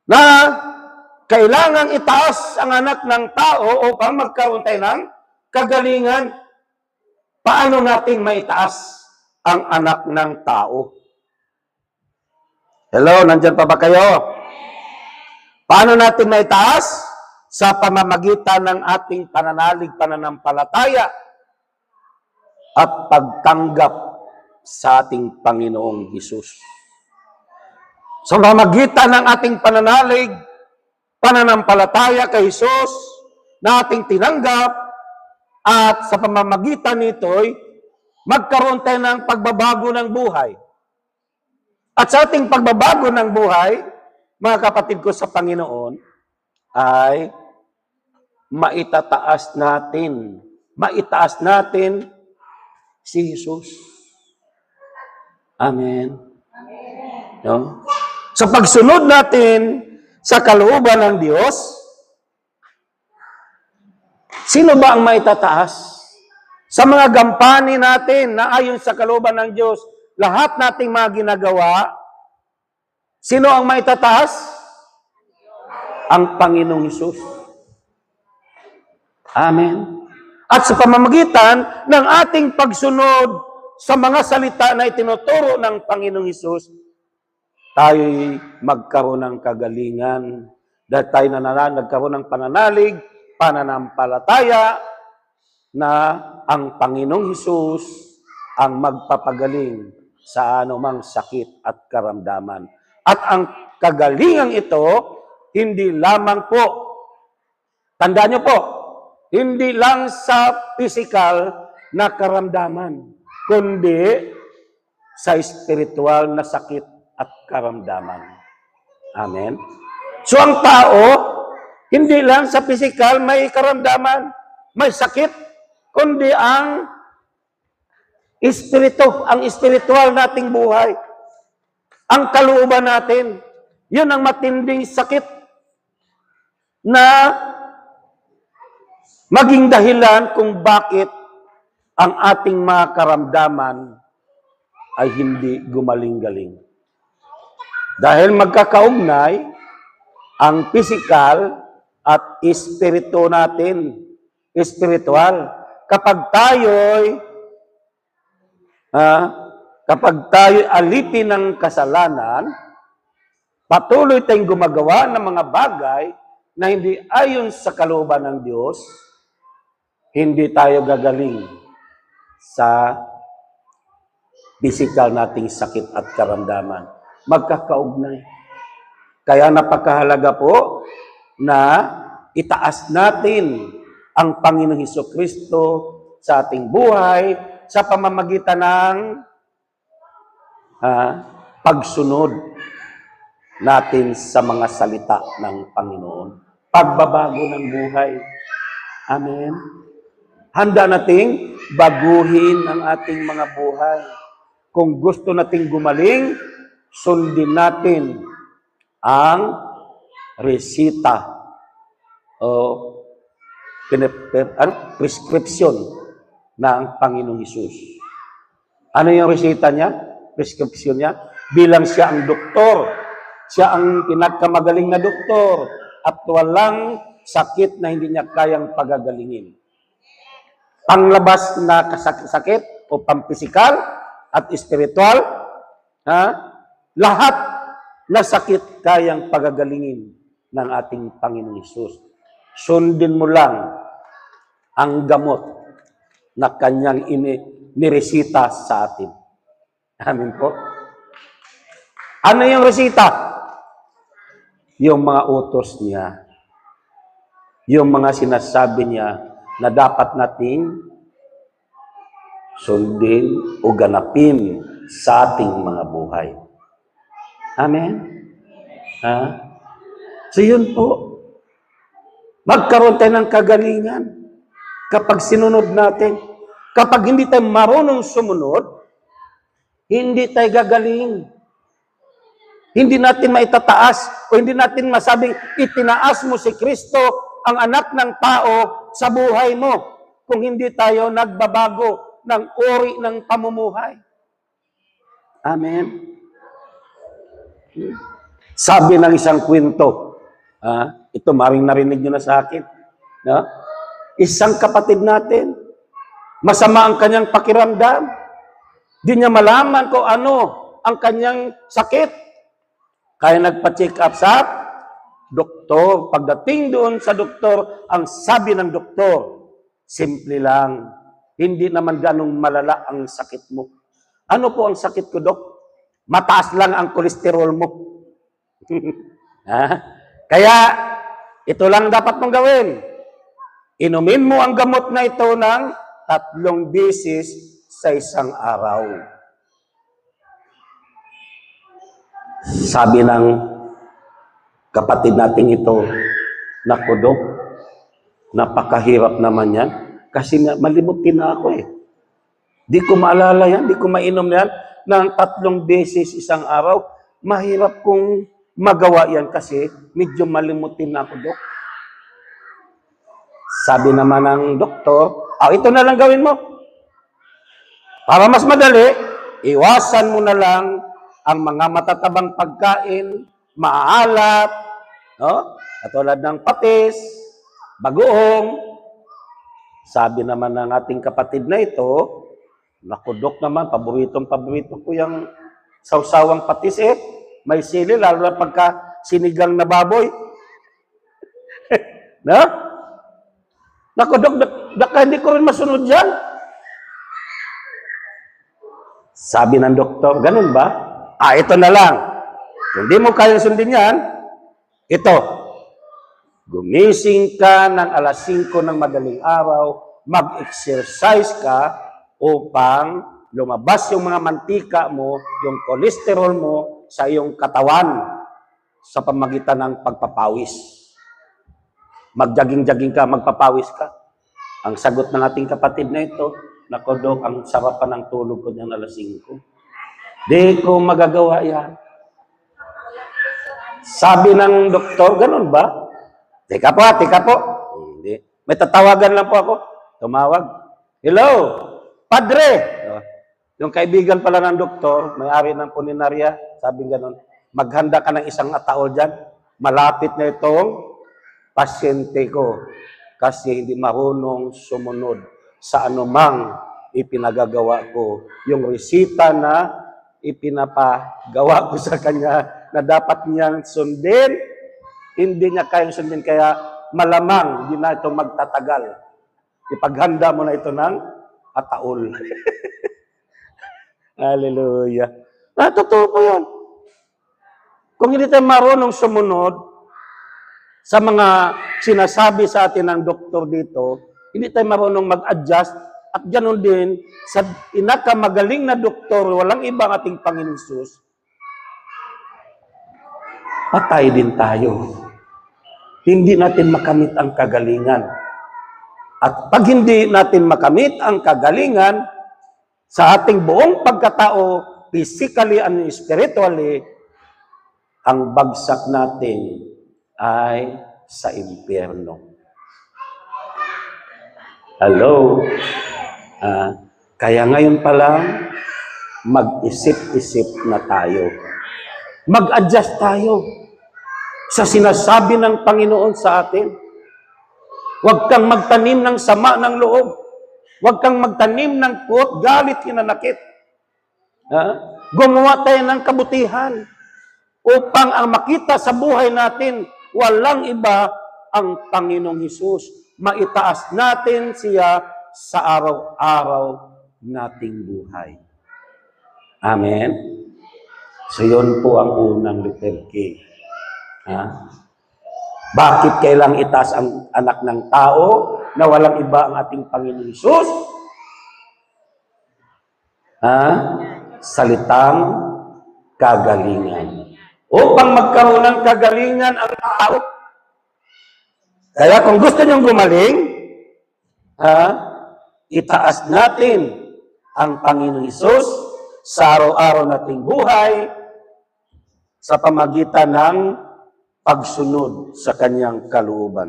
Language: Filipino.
na kailangang itaas ang anak ng tao upang magkaroon tayo ng kagalingan. Paano natin maitaas ang anak ng tao? Hello, nandyan pa ba kayo? Paano natin maitaas? Sa pamamagitan ng ating pananalig, pananampalataya at pagtanggap sa ating Panginoong Hesus. Sa pamamagitan ng ating pananalig, pananampalataya kay Hesus na ating tinanggap, at sa pamamagitan nito'y magkaroon tayo ng pagbabago ng buhay. At sa ating pagbabago ng buhay, mga kapatid ko sa Panginoon, ay maitaas natin si Jesus. Amen. No? Sa pagsunod natin sa kalooban ng Diyos, sino ba ang maitataas? Sa mga gampanin natin na ayon sa kalooban ng Diyos, lahat nating mga ginagawa, sino ang maitataas? Ang Panginoong Hesus. Amen. At sa pamamagitan ng ating pagsunod sa mga salita na itinuturo ng Panginoong Hesus, tayo'y magkaroon ng kagalingan dahil tayo nagkaroon ng pananalig, pananampalataya na ang Panginoong Hesus ang magpapagaling sa anumang sakit at karamdaman. At ang kagalingan ito, hindi lamang po, tandaan niyo po, hindi lang sa physical na karamdaman, kundi sa spiritual na sakit at karamdaman. Amen? So ang tao, hindi lang sa physical may karamdaman, may sakit, kundi ang spiritual nating buhay. Ang kalooban natin, yun ang matinding sakit na maging dahilan kung bakit ang ating mga karamdaman ay hindi gumaling-galing. Dahil magkakaugnay ang physical at espiritu natin, spiritual. Kapag tayo'y alipin ng kasalanan, patuloy tayong gumagawa ng mga bagay na hindi ayon sa kalooban ng Diyos, hindi tayo gagaling sa physical nating sakit at karamdaman. Magkakaugnay. Kaya napakahalaga po na itaas natin ang Panginoong Hesukristo sa ating buhay sa pamamagitan ng pagsunod natin sa mga salita ng Panginoon. Pagbabago ng buhay. Amen. Handa nating baguhin ang ating mga buhay. Kung gusto nating gumaling, sundin natin ang resita o prescription ng Panginoong Hesus. Ano yung resita niya? Prescription niya? Bilang siya ang doktor, siya ang pinakamagaling na doktor at walang sakit na hindi niya kayang pagagalingin. Panglabas na sakit o pampisikal at espiritual, lahat na sakit kayang pagagalingin ng ating Panginoong Hesus. Sundin mo lang ang gamot na kanyang niresita sa atin. Amin po. Ano yung resita? Yung mga utos niya. Yung mga sinasabi niya na dapat nating sundin o ganapin sa ating mga buhay. Amen? So yun po. Magkaroon tayo ng kagalingan kapag sinunod natin. Kapag hindi tayo marunong sumunod, hindi tayo gagaling. Hindi natin maitataas o hindi natin masabing itinaas mo si Kristo, ang anak ng tao, sa buhay mo kung hindi tayo nagbabago ng uri ng pamumuhay. Amen. Sabi ng isang kwento, ito maring narinig nyo na sa akin, no? Isang kapatid natin, masama ang kanyang pakiramdam. Di niya malaman kung ano ang kanyang sakit. Kaya nagpa-check up sa doktor. Pagdating doon sa doktor, ang sabi ng doktor, simple lang, hindi naman ganong malala ang sakit mo. Ano po ang sakit ko, Dok? Mataas lang ang kolesterol mo. Kaya, ito lang dapat mong gawin. Inumin mo ang gamot na ito ng 3 beses sa isang araw. Sabi ng kapatid nating ito, naku Dok, napakahirap naman yan. Kasi malimutin na ako eh. Di ko maalala yan, di ko mainom yan ng 3 beses isang araw. Mahirap kong magawa yan kasi medyo malimutin na ako, Dok. Sabi naman ng doktor, ito na lang gawin mo. Para mas madali, iwasan mo na lang ang mga matatabang pagkain, maalat, no? Katulad ng patis, bagoong. Sabi naman ng ating kapatid na ito, naku Dok naman, paborito ko yung sausawang patis eh. May sili, lalo na pagka sinigang na baboy. No? Naku Dok, hindi ko rin masunod dyan. Sabi ng doktor, ganun ba? Ito na lang. Kung di mo kayang sundin yan, ito. Gumising ka ng alas 5 ng madaling araw, mag-exercise ka upang lumabas yung mga mantika mo, yung kolesterol mo sa iyong katawan sa pamagitan ng pagpapawis. Mag-jogging-jogging ka, magpapawis ka. Ang sagot ng ating kapatid na ito, naku Dok, ang sarap pa ng tulog ko niyan alas 5. Di ko magagawa yan. Sabi ng doktor, ganun ba? Teka po. Hindi. May tatawagan lang po ako. Tumawag. Hello, Padre. Yung kaibigan pala ng doktor, may-ari ng puninarya, sabi ganun, maghanda ka ng isang ataol dyan. Malapit na itong pasyente ko kasi hindi marunong sumunod sa anumang ipinagagawa ko. Yung resita na ipinapagawa ko sa kanya na dapat niyang sundin, hindi niya kayang sundin, kaya malamang hindi na ito magtatagal. Ipaghanda mo na ito ng ataol. Hallelujah. Totoo po yun. Kung hindi tayo marunong sumunod sa mga sinasabi sa atin ng doktor dito, hindi tayo marunong mag-adjust, at ganoon din, sa inakamagaling na doktor, walang ibang ating Panginoon Hesus, patay din tayo. Hindi natin makamit ang kagalingan. At pag hindi natin makamit ang kagalingan, sa ating buong pagkatao, physically and spiritually, ang bagsak natin ay sa impyerno. Hello? Kaya ngayon pa lang, mag-isip-isip na tayo. Mag-adjust tayo sa sinasabi ng Panginoon sa atin. Huwag kang magtanim ng sama ng loob. Huwag kang magtanim ng puot, galit, hinanakit. Gumawa tayo ng kabutihan upang ang makita sa buhay natin, walang iba ang Panginoong Hesus. Maitaas natin siya sa araw-araw nating buhay. Amen? So yun po ang unang letter K. Bakit kailang itaas ang anak ng tao na walang iba ang ating Panginoong Hesus? Salitang kagalingan. Upang magkaroon ng kagalingan ang tao. Kaya kung gusto niyong gumaling, itaas natin ang Panginoong Hesus sa araw-araw nating buhay sa pamagitan ng pagsunod sa kanyang kalooban.